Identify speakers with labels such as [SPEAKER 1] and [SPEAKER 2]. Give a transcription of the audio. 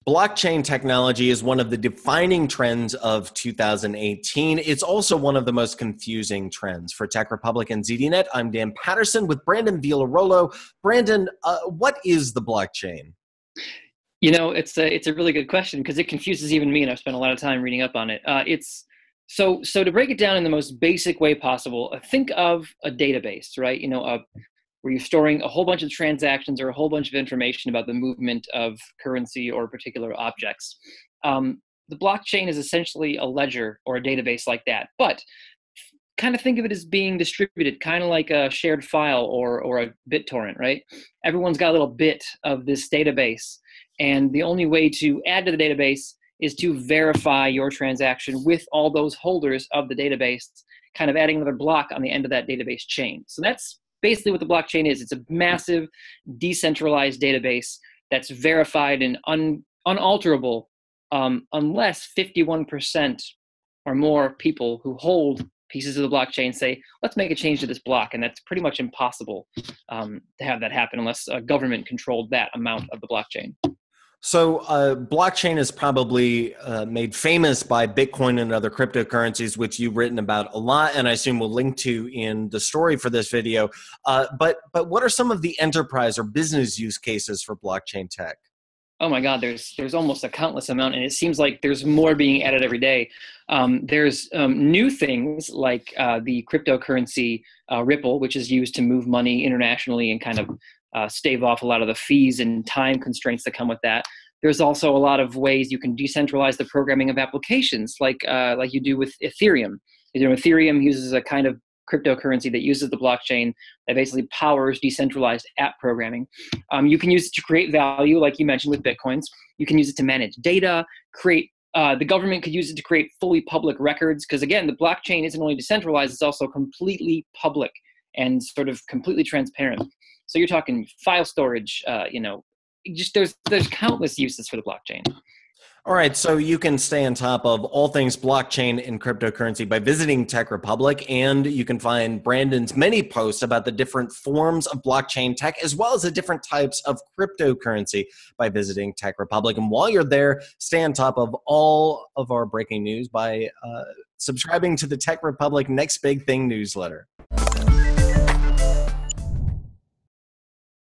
[SPEAKER 1] Blockchain technology is one of the defining trends of 2018. It's also one of the most confusing trends. For TechRepublic and ZDNet, I'm Dan Patterson with Brandon Vigliarolo. Brandon, what is the blockchain?
[SPEAKER 2] It's a really good question because it confuses even me, and I've spent a lot of time reading up on it. So to break it down in the most basic way possible, think of a database, right? Where you're storing a whole bunch of transactions or a whole bunch of information about the movement of currency or particular objects. The blockchain is essentially a ledger or a database like that, but kind of think of it as being distributed, kind of like a shared file or a BitTorrent, right? Everyone's got a little bit of this database, and the only way to add to the database is to verify your transaction with all those holders of the database, kind of adding another block on the end of that database chain. So that's basically what the blockchain is. It's a massive decentralized database that's verified and unalterable unless 51% or more people who hold pieces of the blockchain say, let's make a change to this block. And that's pretty much impossible to have that happen unless a government controlled that amount of the blockchain.
[SPEAKER 1] So blockchain is probably made famous by Bitcoin and other cryptocurrencies, which you've written about a lot, and I assume we'll link to in the story for this video. But what are some of the enterprise or business use cases for blockchain tech?
[SPEAKER 2] Oh my God, there's almost a countless amount, and it seems like there's more being added every day. There's new things like the cryptocurrency Ripple, which is used to move money internationally and kind of stave off a lot of the fees and time constraints that come with that. There's also a lot of ways you can decentralize the programming of applications, like you do with Ethereum. Ethereum uses a kind of cryptocurrency that uses the blockchain that basically powers decentralized app programming. You can use it to create value, like you mentioned with Bitcoins. You can use it to manage data, the government could use it to create fully public records, because again, the blockchain isn't only decentralized, it's also completely public and sort of completely transparent. So you're talking file storage, there's countless uses for the blockchain.
[SPEAKER 1] All right, so you can stay on top of all things blockchain and cryptocurrency by visiting TechRepublic, and you can find Brandon's many posts about the different forms of blockchain tech, as well as the different types of cryptocurrency by visiting TechRepublic. And while you're there, stay on top of all of our breaking news by subscribing to the TechRepublic Next Big Thing newsletter.